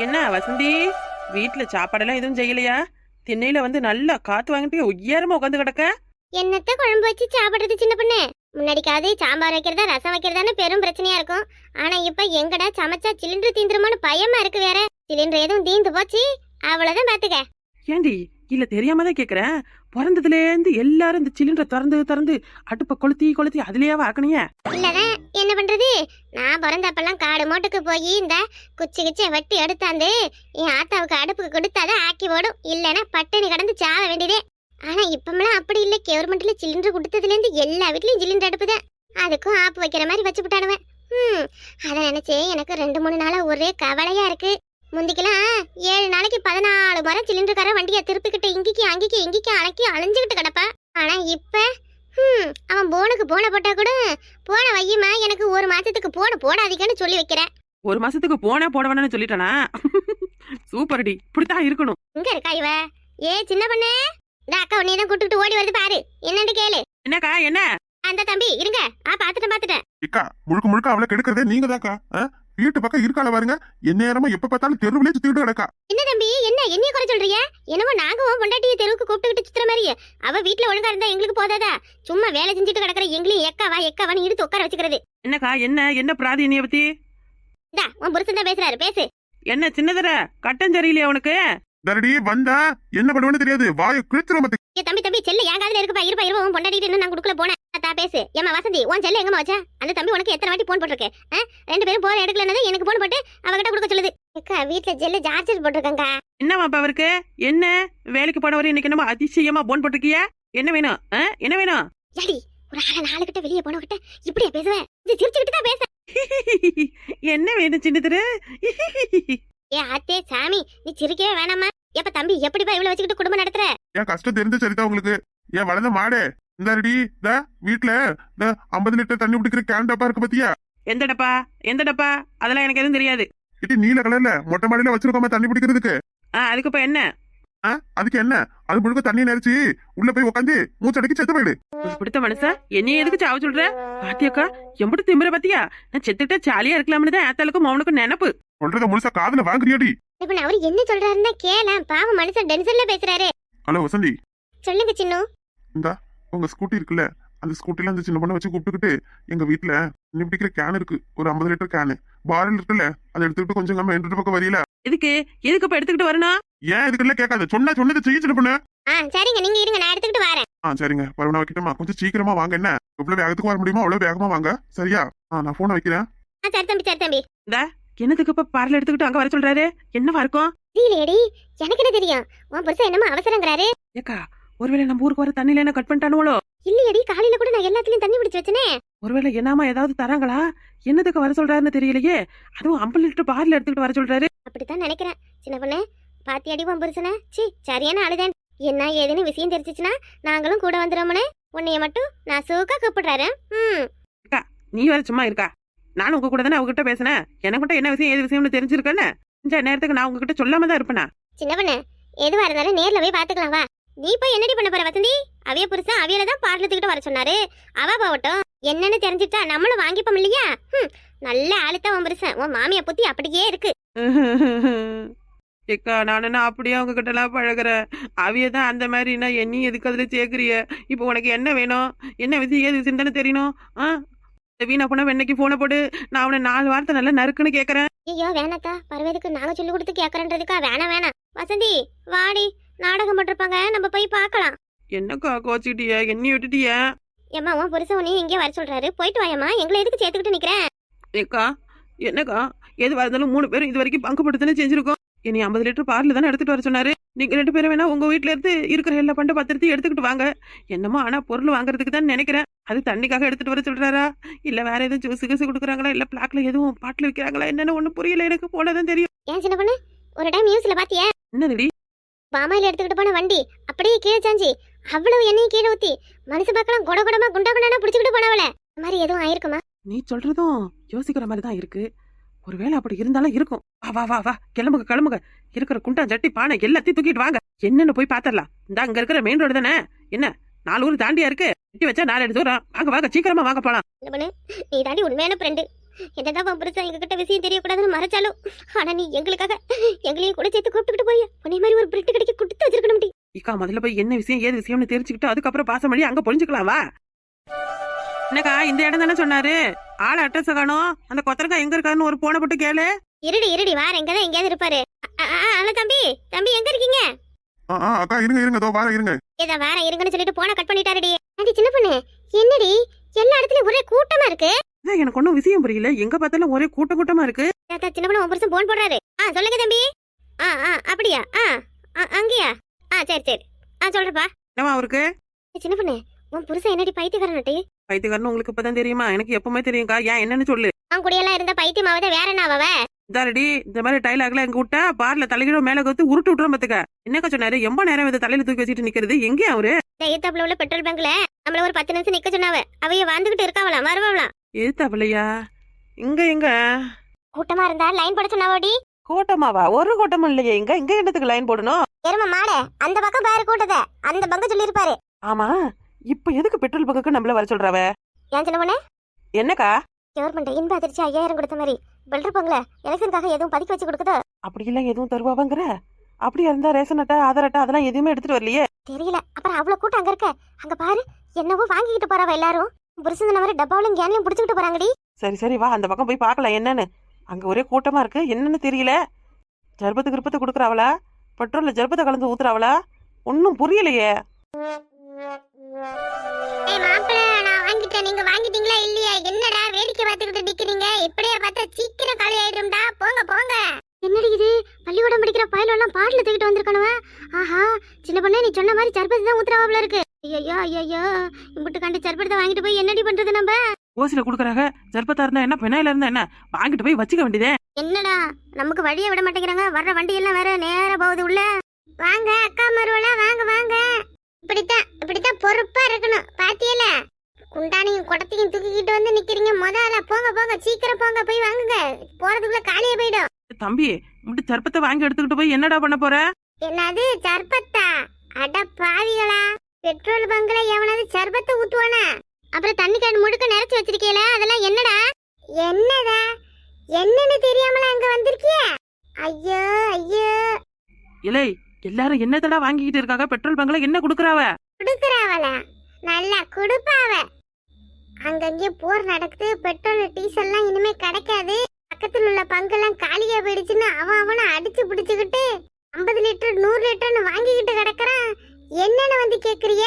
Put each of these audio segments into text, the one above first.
என்ன வசந்தி, வீட்டுல சாப்பாடெல்லாம் எதுவும் செய்யலையா? திண்ணையில வந்து நல்லா காத்து வாங்கிட்டு உயரமா உட்காந்து கிடக்க. என்னத்த குழம்பு வச்சு சாப்பிடுறது சின்ன பொண்ணு? முன்னாடிக்காவது சாம்பார் வைக்கிறதா ரசம் வைக்கிறதான்னு பெரும் பிரச்சனையா இருக்கும். ஆனா இப்ப எங்கடா சமைச்சா சிலிண்டர் தீந்துருமோன்னு பயமா இருக்கு. வேற சிலிண்டர் எதுவும் தீந்து போச்சு அவ்வளவுதான் பாத்துக்க. ஏண்டி, இல்ல தெரியாம தான் கேக்குறேன். பிறந்ததுல இருந்து எல்லாரும் இந்த சிலிண்டரை திறந்து திறந்து அடுப்ப கொளுத்தி கொளுத்தி அதுலயே ஆக்கணிய. இல்லதான் என்ன பண்றது? நான் பிறந்தப்பெல்லாம் காடு மோட்டுக்கு போய் இந்த குச்சி குச்சியை வெட்டி எடுத்தாந்து என் ஆத்தாவுக்கு அடுப்புக்கு கொடுத்தாதான் ஆக்கி ஓடும். இல்லைன்னா பட்டினி கடந்து சாவ வேண்டியதே. ஆனா இப்பமெல்லாம் அப்படி இல்லை. கவர்மெண்ட்ல சிலிண்டர் கொடுத்ததுல இருந்து எல்லா வீட்லயும் சிலிண்டர் அடுப்பு தான். அதுக்கும் ஆப்பு வைக்கிற மாதிரி வச்சு விட்டானுவேன். அதை நினைச்சே எனக்கு 2-3 நாளா ஒரே கவலையா இருக்கு. முந்திக்கெல்லாம் 7 நாளைக்கு 14 முறை சிலிண்டர்கார வண்டியை திருப்பிக்கிட்டு இங்கிக்கு அங்கிக்கு இங்கிக்கு அழைக்கி அலைஞ்சுக்கிட்டு கிடப்பான். ஆனா இப்ப அவன் போனுக்கு போன போட்டா கூட போன வையுமா எனக்கு 1 மாசத்துக்கு போன போடாதீங்கன்னு சொல்லி வைக்கிறேன். 1 மாசத்துக்கு போனா போட வேணாம்னு சொல்லிட்டானா? சூப்பர்டி, இப்படித்தான் இருக்கணும். இங்க இருக்கா இவ? ஏ சின்ன பொண்ணு, இந்த அக்கா உன்னை தான் கூட்டிட்டு ஓடி வருது பாரு. என்னன்னு கேளு. என்னக்கா என்ன? அந்த தம்பி இருங்க. பாத்துட்டேன். இக்கா முழுக்க முழுக்க அவளை கெடுக்கிறதே நீங்க தான்க்கா. வீட்டு பக்கம் இருக்கால பாருங்க, நேரமா எப்ப பார்த்தாலும் தெருவிலே சுத்திட்டு கிடக்கா. என்ன தம்பி, என்ன என்னைய குறை சொல்றீங்க? என்னமோ நாங்க உன் பொண்டாட்டியை தெருவுக்கு கூப்பிட்டுக்கிட்டு சுத்துற மாதிரி. அவ வீட்டுல ஒழுங்கா இருந்தா எங்களுக்கு போதாதா? சும்மா வேலை செஞ்சுட்டு கிடக்குற எங்களையும் எக்காவான்னு இழுத்து உட்கார வச்சுக்கிறது. என்னக்கா என்ன பிராதி என்னைய பத்தி? இந்தா உன் புருஷன் தான் பேசுறாரு, பேசு. என்ன சின்னதர கட்டம் சரியில்லையா உனக்கு? தரடி வந்தா என்ன பண்ணுவேன்னு தெரியாது, வாயை கிழிச்சிரும். ஏ தம்பி செல்ல என் காதுல இருப்பா உன் பொண்டாட்டிட்டு இன்னும் நான் குடுக்கல போனேன். பேசு. ஏமா வசந்தி, உன் செல்ல எங்கம்மா வச்சா? அந்த தம்பி உனக்கு எத்தனை வாட்டி போன் போட்டிருக்கேன்? 2 பேரும் போன் எடுக்கலன்னு எனக்கு போன் போட்டு அவகிட்ட கொடுக்க சொல்லுது. அக்கா வீட்டுல ஜெல்ல சார்ஜர் போட்டிருக்காங்க. என்னவா அவருக்கு? என்ன வேலைக்கு போனவரு இன்னைக்கு என்னமோ அதிசயமா போன் போட்டிருக்கிய? என்ன வேணும்? என்ன வேணும்? ஏடி ஒரு ஆள 4 கிட்ட வெளியே போனவகிட்ட இப்படியா பேசுவேன்? சிரிச்சுக்கிட்டு தான் பேச. என்ன வேணும் சின்னதரு? ஏ ஆத்தே சாமி, நீ சிரிக்கவே வேணாமா? எப்ப தம்பி எப்படிப்பா இவ்வளவு வச்சுக்கிட்டு குடும்பம் நடத்துற? என் கஷ்டம் தெரிஞ்ச சரிதான் உங்களுக்கு. ஏன் வளர்ந்த மாடு இந்த ரெடி வீட்டுல 50 லிட்டர் தண்ணி பிடிக்கிற கேன் டப்பா இருக்கு பாத்தியா? எந்த டப்பா? அதெல்லாம் எனக்கு எதுவும் தெரியாது. இது நீல கலர்ல மொட்டை மாடியில வச்சிருக்கோமா தண்ணி பிடிக்கிறதுக்கு. அதுக்கு இப்ப என்ன? அதுக்கு என்ன, அது முழுக்க தண்ணி நினைச்சு உள்ள போய் உட்காந்து மூச்சடைக்கு செத்து போயிடு. பிடித்த மனுஷா என்னைய எதுக்கு சாவ சொல்ற? பாத்தியாக்கா எம்பட்டு திமிர பாத்தியா? நான் செத்துட்டா ஜாலியா இருக்கலாம்னு தான் ஏத்தாளுக்கும் மௌனுக்கும் நினைப்பு. சொல்றத முழுசா காதுல வாங்குறியாடி? இப்ப அவரு என்ன சொல்றாருன்னா கேள. பாவம் மனுஷன் டென்ஷன்ல பேசுறாரு. ஹலோ வசந்தி, சொல்லுங்க சின்னு. இந்தா உங்க ஸ்கூட்டி இருக்குல்ல, அந்த ஸ்கூட்டில அந்த சின்ன பொண்ணை வச்சு கூப்பிட்டுக்கிட்டு எங்க வீட்டுல தண்ணி பிடிக்கிற கேன் இருக்கு, ஒரு 50 லிட்டர் கேனு பாரல் இருக்குல்ல, அதை எடுத்துக்கிட்டு கொஞ்சம் மெயின் பக்கம் வரையில. எதுக்கு இப்ப எடுத்துக்கிட்டு வரணும்? ஏன் இதுக்குள்ள கேட்காத, சொன்னதை செய்ய சின்ன பொண்ணு. சரிங்க, நீங்க இருங்க, நான் எடுத்துக்கிட்டு வரேன். சரிங்க, வரவனா வைக்கட்டுமா? கொஞ்சம் சீக்கிரமா வாங்க. என்ன எவ்வளவு வேகத்துக்கு வர முடியுமோ அவ்வளவு வேகமா வாங்க, சரியா? நான் போனை வைக்கிறேன். சரி தம்பி. என்னதுக்கு இப்ப பார்ல எடுத்துக்கிட்டு அங்க வர சொல்றாரு? என்னவா இருக்கும்? தெரியலடி, எனக்கு என்ன தெரியும்? உன் புருஷன் என்னமோ அவசரங்கிறாரு. ஏக்கா ஒருவேளை நம்ம ஊருக்கு வர தண்ணியில என்ன கட் பண்ணிட்டானுவோ? இல்லையடி, காலையில கூட நான் எல்லாத்துலயும் தண்ணி பிடிச்சு வச்சனே. ஒருவேளை என்னமா ஏதாவது தராங்களா? என்னதுக்கு வர சொல்றாருன்னு தெரியலையே. அதுவும் 50 லிட்டர் பார்ல எடுத்துக்கிட்டு வர சொல்றாரு. அப்படித்தான் நினைக்கிறேன். சின்ன பொண்ணு பாத்தியாடி உன் புருஷனை? சரியான அழுதேன். என்ன ஏதுன்னு விஷயம் தெரிஞ்சிச்சுன்னா நாங்களும் கூட வந்துடுறோம்னே. உன்னைய மட்டும் நான் சூக்கா கூப்பிடுறாரு. நீ வேற சும்மா இருக்கா? நானும் உங்க கூட தானே அவங்ககிட்ட பேசினேன். எனக்கு என்ன விஷயம் ஏது விஷயம்னு தெரிஞ்சிருக்கேன்னு இந்த நேரத்துக்கு நான் உங்ககிட்ட சொல்லாம தான் இருப்பேனா? சின்ன பொண்ணு எதுவா இருந்தாலும் நேர்ல போய் பாத்துக்கலாம் வா. நீ போய் என்னடி பண்ண போற வசந்தி? அவிய புருஷன் அவியல தான் பார்லத்துக்கிட்ட வர சொன்னாரு. அவ போகட்டும், என்னன்னு தெரிஞ்சுட்டா நம்மளும் வாங்கிப்போம் இல்லையா? நல்ல ஆளுத்தான் உன் புருஷன். உன் மாமிய புத்தி அப்படியே இருக்கு. ஏக்கா நான் அப்படியே அவங்க கிட்ட எல்லாம் பழகுறேன். அவியதான் அந்த மாதிரினா என்னையும் எதுக்கு அதுல சேர்க்கிறிய? இப்போ உனக்கு என்ன வேணும்? என்ன விஷயம் ஏது விஷயம் தெரியணும். வீணா போன வெண்ணைக்கு போன போடு. நான் அவனை 4 வாரத்தை நல்லா நறுக்குன்னு கேக்குறேன். ஐயோ வேணாத்தா, பரவாயில்லைக்கு நாங்க சொல்லி கொடுத்து கேக்குறேன்றதுக்கா? வேணாம் வசந்தி வாடி, நாடகம் போட்டிருப்பாங்க, நம்ம போய் பார்க்கலாம். என்னக்கா கோச்சிட்டிய? என்னைய விட்டுட்டிய? ஏம்மா உன் புருஷன் உன்னையும் இங்கே வர சொல்றாரு, போயிட்டு வாயம்மா. எங்களை எதுக்கு சேர்த்துக்கிட்டு நிக்கிறேன்? ஏக்கா என்னக்கா எதுவா இருந்தாலும் 3 பேரும் இது வரைக்கும் பங்கு படுத்துன்னு செஞ்சிருக்கோம். என்னை 50 லிட்டர் பார்ல தானே எடுத்துட்டு வர சொன்னாரு. நீங்க 2 பேரும் வேணா உங்க வீட்டுல இருந்து இருக்கிற எல்லா பண்ட பத்திரத்தையும் எடுத்துக்கிட்டு வாங்க. என்னமோ ஆனா பொருள் வாங்குறதுக்கு தான் நினைக்கிறேன். அது தண்ணிக்காக எடுத்துட்டு வர சொல்றாரா, இல்ல வேற எதுவும் ஜூஸ் கீசு கொடுக்குறாங்களா, இல்ல பிளாக்ல எதுவும் பாட்டில் விற்கிறாங்களா என்னன்னு ஒண்ணு புரியல. எனக்கு போனதான் தெரியும். ஏன் சின்ன பொண்ணு, ஒரு டைம் நியூஸ்ல பாத்தியா? என்னதுடி? பாமாயில எடுத்துக்கிட்டு போன வண்டி அப்படியே கீழே சாஞ்சி அவ்வளவு எண்ணெயும் கீழே ஊத்தி மனுஷ பார்க்கலாம் குட குடமா குண்டா குண்டானா பிடிச்சிக்கிட்டு போனவள. அந்த மாதிரி எதுவும் ஆயிருக்குமா? நீ சொல்றதும் யோசிக்கிற மாதிரி தான் இருக்கு. ஒருவேளை அப்படி இருந்தாலும் இருக்கும். வா கிளம்புங்க. இருக்கிற குண்டா ஜட்டி பானை எல்லாத்தையும் தூக்கிட்டு வாங்க. என்னன்னு போய் பாத்திரலாம். இந்த அங்க இருக்கிற மெயின் ரோடு தானே, என்ன 4 ஊர் தாண்டியா இருக்கு. வெட்டி வச்சா 4 தூரம். வாங்க சீக்கிரமா வாங்க போலாம். நீ தாண்டி உண்மையான ஃப்ரெண்டு. என்னதான் உன் புருஷன் எங்ககிட்ட விஷயம் தெரியக்கூடாதுன்னு மறைச்சாலும் ஆனா நீ எங்களுக்காக எங்களையும் கூட சேர்த்து கூப்பிட்டுக்கிட்டு போய் உன்னை மாதிரி ஒரு பிரெட்டு கடைக்கு கொடுத்து வச்சிருக்கணும் டி. இக்கா முதல்ல போய் என்ன விஷயம் ஏது விஷயம்னு தெரிஞ்சுக்கிட்டு அதுக்கப்புறம் பாசம் பண்ணி அங்க பொழிஞ்சுக்கலாம் வா. என்னக்கா இந்த இடம் தானே சொன்னாரு, ஆள் அட்ரஸ் காணும், அந்த கொத்தரக்கா எங்க இருக்காருன்னு ஒரு போனை போட்டு கேளு. இருடி வார எங்கதான் எங்கேயாவது இருப்பாரு. ஆனா தம்பி எங்க இருக்கீங்க? அக்கா இருங்க இதோ வார இருங்க. ஏதா வார இருங்கன்னு சொல்லிட்டு போன கட் பண்ணிட்டாருடி. ஆண்டி சின்ன பொண்ணு என்னடி எல்லா இடத்துலயும் ஒரே கூட்டமா இருக்கு. அதான் எனக்கு ஒன்னும் விஷயம் புரியல, எங்க பார்த்தாலும் ஒரே கூட்டமா இருக்கு. சின்ன பொண்ணு உன் புருஷன் போன் போடுறாரு. சொல்லுங்க தம்பி. அப்படியா? அங்கேயா? சரி சொல்றப்பா. என்னவா அவருக்கு? சின்ன பொண்ணு உன் புருஷன் என்னடி பைத்தியக்காரனட்டி? பைத்தியக்காரன்னு உங்களுக்கு இப்பதான் தெரியுமா? எனக்கு எப்பவுமே தெரியும்க்கா. ஏன் என்னன்னு சொல்லு. அவன் கூடயெல்லாம் இருந்த பைத்தியமாவத வேற என்ன அவ? இதாரடி இந்த மாதிரி டைலாக்ல எங்க விட்டா பார்ல தலைகிட மேல கத்து உருட்டு விட்டுறோம் பாத்துக்க. என்னக்கா சொன்னாரு, எம்ப நேரம் இதை தலையில தூக்கி வச்சுட்டு நிக்கிறது எங்கே அவரு? எதிர்த்தாப்புல உள்ள பெட்ரோல் பங்க்ல நம்மள ஒரு 10 நிமிஷம் நிக்க சொன்னாவ. அவைய வாழ்ந்துகிட்டு இருக்காவலாம் வருவாங்களாம். எதிர்த்தாப்புலையா? எங்க கூட்டமா இருந்தா லைன் போட சொன்னாவோடி. கூட்டமாவா? ஒரு கூட்டமும் இல்லையே. இங்க என்னத்துக்கு லைன் போடணும்? எரும மாட அந்த பக்கம் பாரு கூட்டத, அந்த பங்கு சொல்லி இருப்பாரு. ஆமா, இப்ப எதுக்கு பெட்ரோல் பங்குக்கு நம்மள வர சொல்றாவ? ஏன் சின்ன பொண்ணு? என்னக்கா? கவர்மெண்ட் இன்ப அதிர்ச்சி 5000 கொடுத்த மாதிரி பெட்ரோல் பங்க்ல எலெக்ஷனுக்காக எதுவும் பதுக்கி வச்சு கொடுக்குதோ? அப்படி எல்லாம் எதுவும் தருவாங்கற? அப்படியா இருந்தா ரேஷன் அட்டை ஆதார் அட்டை அதெல்லாம் எதுவுமே எடுத்துட்டு வரலையே. தெரியல. அப்புறம் அவ்வளவு கூட்டம் அங்க இருக்க. அங்க பாரு என்னவோ வாங்கிக்கிட்டு போறவ எல்லாரும். புருஷன் மாதிரி டப்பாவிலும் கேன்லயும் புடிச்சுக்கிட்டு போறாங்கடி. சரி வா அந்த பக்கம் போய் பார்க்கலாம் என்னன்னு. அங்க ஒரே கூட்டமா இருக்கு, என்னன்னு தெரியல. ஜர்பத்து கிருப்பத்தை கொடுக்குறாவளா, பெட்ரோல்ல ஜர்பத்தை கலந்து ஊத்துறாவளா, ஒன்னும் புரியலையே. நான் வாங்கிட்டேன், நீங்க வாங்கிட்டீங்களா இல்லையா? என்னடா வேடிக்கை பார்த்துக்கிட்டு நிக்கிறீங்க? இப்படியே பார்த்தா சீக்கிரம் காலி ஆயிடும்டா. போங்க. என்னடி இது, பள்ளிக்கூடம் படிக்கிற பயல எல்லாம் பாட்டில தூக்கிட்டு வந்திருக்கணுவா? ஆஹா சின்ன பொண்ணு, நீ சொன்ன மாதிரி சர்பத்து தான் ஊத்துறாவல இருக்கு. ஐயோ இம்புட்டு கண்டு சர்பத்தை வாங்கிட்டு போய் என்னடி பண்றது நம்ம? ஓசில குடுக்கறாங்க. ஜர்பத்தா இருந்தா என்ன, பெனாயில இருந்தா என்ன, வாங்கிட்டு போய் வச்சுக்க வேண்டியதே. என்னடா நமக்கு வழியை விட மாட்டேங்கிறாங்க. வர்ற வண்டி எல்லாம் வேற நேரா போகுது உள்ள. வாங்க அக்கா மருவலா, வாங்க. இப்படித்தான் பொறுப்பா இருக்கணும். பாத்தியல குண்டானையும் குடத்தையும் தூக்கிக்கிட்டு வந்து நிக்கிறீங்க. முதல்ல போங்க சீக்கிரம் போங்க, போய் வாங்குங்க. போறதுக்குள்ள காலியா போயிடும். தம்பி இப்படி சர்பத்தை வாங்கி எடுத்துக்கிட்டு போய் என்னடா பண்ண போற? என்னது சர்பத்தா? அட பாவிகளா, பெட்ரோல் பங்க்ல எவனாவது சர்பத்தை ஊத்துவானா? அப்புறம் தண்ணி கேன் முழுக்க நிறைச்சு வச்சிருக்கீல, அதெல்லாம் என்னடா? என்னன்னு தெரியாமல அங்க வந்திருக்கிய? ஐயோ இலை எல்லாரும் என்னத்தடா வாங்கிக்கிட்டு இருக்காங்க? பெட்ரோல் பங்க்ல என்ன குடுக்கறாவ? நல்லா குடுப்பாவ. அங்கங்கே போர் நடக்குது. பெட்ரோல் டீசல்லாம் இனிமே கிடைக்காது. பக்கத்துல உள்ள பங்கெல்லாம் காலியா போயிடுச்சுன்னு அவனை அடிச்சு பிடிச்சுக்கிட்டு 50 லிட்டர் 100 லிட்டர்னு வாங்கிக்கிட்டு கிடக்குறான். என்னன்னு வந்து கேக்குறிய?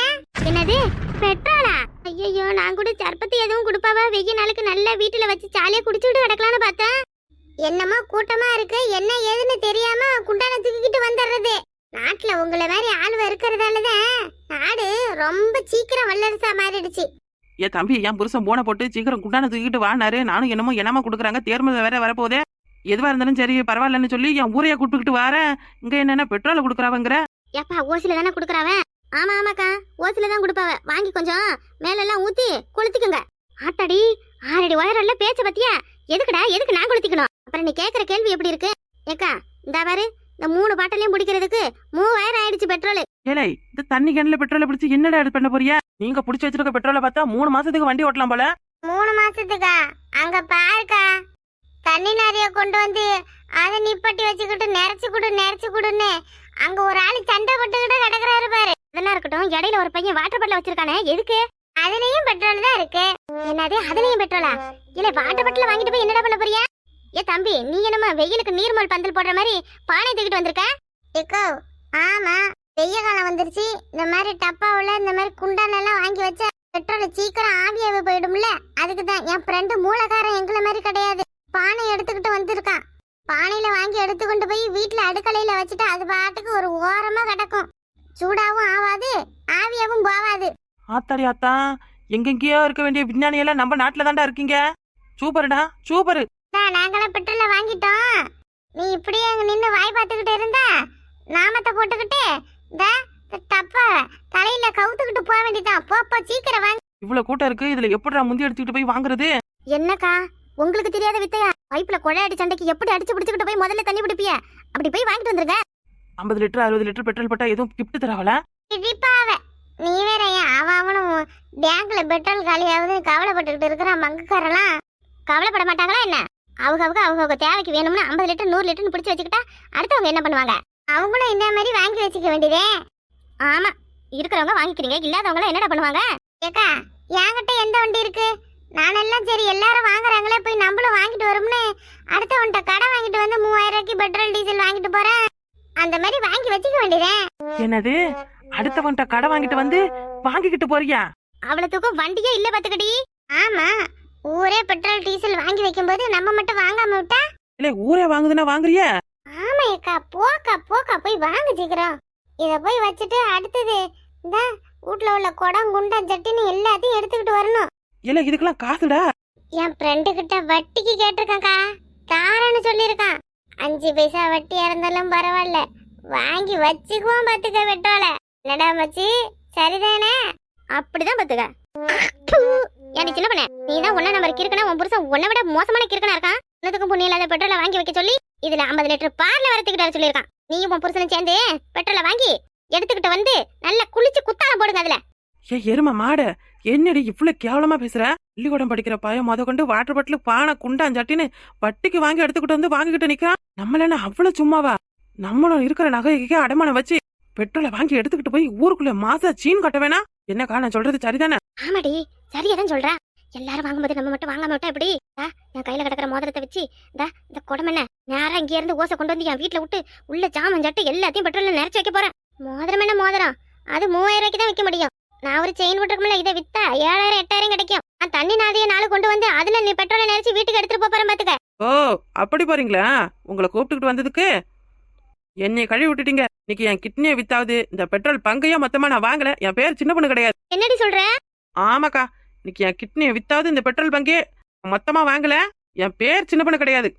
என்னது பெட்ரோலா? ஐயோ நான் கூட சர்பத்து எதுவும் குடுப்பாவ. வெய்ய நாளுக்கு நல்லா வீட்டுல வச்சு ஜாலியா குடிச்சுட்டு கிடக்கலான்னு பார்த்தேன். என்னமோ கூட்டமா இருக்கு, என்ன ஏதுன்னு தெரியாம குண்டான தூக்கிக்கிட்டு வந்துடுறது. நாட்டுல உங்களை மாதிரி ஆளுவ இருக்கிறதாலதான் நாடு ரொம்ப சீக்கிரம் வல்லரசா மாறிடுச்சு. ஏ தம்பி, என் புருஷன் போன போட்டு சீக்கிரம் குண்டான தூக்கிட்டு வானாரு. நானும் என்னமா குடுக்குறாங்க, தேர்ம வேற வரப்போதே. எதுவா இருந்தாலும் சரி பரவாயில்லன்னு சொல்லி என் ஊரையா கூப்பிட்டுக்கிட்டு வரேன். இங்க என்னன்னா பெட்ரோல குடுக்கறாவங்கிற? ஏப்பா ஓசில தானே குடுக்கறாவ? ஆமாக்கா ஓசில தான் குடுப்பாவ. வாங்கி கொஞ்சம் மேல எல்லாம் ஊத்தி கொளுத்திக்குங்க. ஆட்டாடி 6 உயரம்ல பேச்ச பத்தியா? எதுக்கு நான் கொளுத்திக்கணும்? அப்புறம் நீ கேக்குற கேள்வி எப்படி இருக்கு? ஏக்கா இந்த பாரு, இந்த 3 பாட்டிலையும் பிடிக்கிறதுக்கு 3000 ஆயிடுச்சு பெட்ரோல். ஏலே இந்த தண்ணி கேன்ல பெட்ரோலை பிடிச்சி என்னடா இது பண்ண போறியா? நீங்க பிடிச்சி வச்சிருக்க பெட்ரோலை பார்த்தா 3 மாசத்துக்கு வண்டி ஓட்டலாம் போல. 3 மாசத்துக்கா? அங்க பாருக்கா, தண்ணி நிறைய கொண்டு வந்து அதை நிப்பட்டி வச்சுக்கிட்டு நிறைச்சு கொடுன்னு அங்க ஒரு ஆளு சண்டை போட்டுக்கிட்டு கிடக்குறாரு பாரு. அதெல்லாம் இருக்கட்டும், இடையில ஒரு பையன் வாட்டர் பாட்டில் வச்சிருக்கானே, எதுக்கு? அதுலயும் பெட்ரோல் தான் இருக்கு. என்னது அதுலயும் பெட்ரோலா? இல்ல வாட்டர் பாட்டில் வாங்கிட்டு போய் என்னடா பண்ண போறியா? ஏ தம்பி, நீ என்னமா வெயிலுக்கு நீர்மோல் பந்தல் போடுற மாதிரி பானை தூக்கிட்டு வந்திருக்க? ஏக்கோ ஆமா, வெய்ய காலம் வந்துருச்சு. இந்த மாதிரி டப்பாவுல இந்த மாதிரி குண்டான எல்லாம் வாங்கி வச்சா பெட்ரோல் சீக்கிரம் ஆவியாவே போயிடும்ல. அதுக்குதான் என் ஃப்ரெண்டு மூலக்காரன் எங்களை மாதிரி கிடையாது, பானை எடுத்துக்கிட்டு வந்திருக்கான். பானையில வாங்கி எடுத்துக்கொண்டு போய் வீட்டுல அடுக்கலையில வச்சுட்டு அது பாட்டுக்கு ஒரு ஓரமா கிடக்கும். சூடாவும் ஆவாது, ஆவியாவும் போவாது. ஆத்தாடி ஆத்தா, எங்கெங்கயோ இருக்க வேண்டிய விஞ்ஞானி எல்லாம் நம்ம நாட்டுல தான்டா இருக்கீங்க. சூப்பர்டா சூப்பர். நாங்களாம் பெட்ரோல வாங்கிட்டோம். நீ இப்படியே அங்க நின்னு வாய் பார்த்துக்கிட்டு இருந்தா நாமத்தை போட்டுக்கிட்டு இந்த டப்பா தலையில கவுத்துக்கிட்டு போக வேண்டியதான். போப்பா சீக்கிரம் வாங்க. இவ்வளவு கூட்டம் இருக்கு, இதுல எப்படிடா முந்தி எடுத்துக்கிட்டு போய் வாங்குறது? என்னக்கா உங்களுக்கு தெரியாத வித்தையா? பைப்ல கொள்ளையடி சண்டைக்கு எப்படி அடிச்சு பிடிச்சுக்கிட்டு போய் முதல்ல தண்ணி பிடிப்பிய? அப்படி போய் வாங்கிட்டு வந்துருங்க. 50 லிட்டர் 60 லிட்டர் பெட்ரோல் போட்டா எதுவும் கிஃப்ட் தரவல? இடிப்பாவ நீ வேற ஏன் அவனும் பேங்க்ல பெட்ரோல் காலியாவது கவலைப்பட்டுக்கிட்டு இருக்கிறான். மங்குக்காரெல்லாம் கவலைப்பட மாட்டாங்களா என்ன? அவங்க தேவைக்கு வேணும்னு 50 லிட்டர் 100 லிட்டர்னு பிடிச்சு வச்சுக்கிட்டா அடுத்தவங்க என்ன பண்ணுவாங்க? அவங்களும் இந்த மாதிரி வாங்கி வச்சுக்க வேண்டியதே. ஆமா, இருக்கிறவங்க வாங்கிக்கிறீங்க, இல்லாதவங்க என்னடா பண்ணுவாங்க? ஏக்கா, என்கிட்ட எந்த வண்டி இருக்கு? நானெல்லாம் சரி எல்லாரும் வாங்குறாங்களே போய் நம்மளும் வாங்கிட்டு வரோம்னு அடுத்தவன்கிட்ட கடை வாங்கிட்டு வந்து 3000 ரூபாய்க்கு பெட்ரோல் டீசல் வாங்கிட்டு போறேன். அந்த மாதிரி வாங்கி வச்சுக்க வேண்டியதே. என்னது, அடுத்தவன்ட்ட கடை வாங்கிட்டு வந்து வாங்கிக்கிட்டு போறியா? அவ்வளவுக்கும் வண்டியே இல்ல பாத்துக்கடி. ஆமா, ஊரே பெட்ரோல் டீசல் வாங்கி வைக்கும்போது நம்ம மட்டும் வாங்காம விட்டா? இல்ல ஊரே வாங்குதுன்னா வாங்குறியா? ஆமா அக்கா, போக்கா போய் வாங்க சீக்கிரம். இத போய் வச்சுட்டு அடுத்தது இந்த வீட்ல உள்ள குடம் குண்டம் சட்டின்னு எல்லாத்தையும் எடுத்துக்கிட்டு வரணும். இல்ல இதுக்கெல்லாம் காசுடா. என் ஃப்ரெண்டு கிட்ட வட்டிக்கு கேட்டிருக்கான்க்கா, தாரன்னு சொல்லியிருக்கான். 5 பைசா வட்டியா இருந்தாலும் பரவாயில்ல, வாங்கி வச்சுக்குவோம் பாத்துக்க பெட்ரோல. என்னடா மச்சி, சரிதானே? அப்படிதான் பாத்துக்க. ஏன்டி சின்ன பண்ண, நீதான் 1 நம்பர் கிறுக்கனா, உன் புருஷன் உன்னை விட மோசமான கிறுக்கனா இருக்கான். இன்னதுக்கும் புண்ணியம் இல்லாத பெட்ரோலை வாங்கி வைக்க சொல்லி இதுல 50 லிட்டர் பார்ல வரத்துக்கிட்ட சொல்லியிருக்கான். நீயும் உன் புருஷனும் சேர்ந்து பெட்ரோலை வாங்கி எடுத்துக்கிட்டு வந்து நல்லா குளிச்சு குத்தாலம் போடுங்க அதுல. ஏ எரும மாடு, என்னடி இவ்வளவு கேவலமா பேசுற? பள்ளிக்கூடம் படிக்கிற பையன் முத கொண்டு வாட்டர் பாட்டில் பானை குண்டாஞ்சாட்டின்னு வட்டிக்கு வாங்கி எடுத்துக்கிட்டு வந்து வாங்கிக்கிட்டு நிக்கிறான். நம்மள என்ன அவ்வளவு சும்மாவா? நம்மளும் இருக்கிற நகைக்கு அடமானம் வச்சு பெட்ரோலை வாங்கி எடுத்துக்கிட்டு போய் ஊருக்குள்ள மாசா சீன் கட்ட வேணா? என்னக்கா நான் சொல்றது சரிதானே? ஆமாடி, சரியாதான் சொல்ற. எல்லாரும் வாங்கும்போது நம்ம மட்டும் வாங்காம விட்டா எப்படி? என் கையில கிடக்கிற மோதிரத்தை வச்சு இந்த குடம் என்ன நேரம் இங்க இருந்து ஓசை கொண்டு வந்து என் வீட்டுல விட்டு உள்ள ஜாமன் சட்டு எல்லாத்தையும் பெட்ரோல்ல நிறைச்சு வைக்க போறேன். மோதிரம் என்ன மோதிரம், அது 3000 ரூபாய்க்கு தான் விற்க முடியும். நான் ஒரு செயின் போட்டுருக்கோம்ல, இதை வித்தா 7000 8000 கிடைக்கும். நான் தண்ணி நாதிய 4 கொண்டு வந்து அதுல நீ பெட்ரோலை நிறைச்சு வீட்டுக்கு எடுத்துட்டு போறேன் பாத்துக்க. ஓ அப்படி போறீங்களா? உங்களை கூப்பிட்டுக்கிட்டு வந்ததுக்கு என்னை கழுவி விட்டுட்டீங்க. இன்னைக்கு என் கிட்னியை வித்தாவது இந்த பெட்ரோல் பங்கையா மொத்தமா நான் வாங்கல. என் பேர் சின்ன பொண்ணு கிடையாது. என்னடி சொல்ற? ஆமாக்கா, இன்னைக்கு என் கிட்னியை வித்தாவது இந்த பெட்ரோல் பங்கே மொத்தமா வாங்கல. என் பேர் சின்ன பொண்ணு கிடையாது.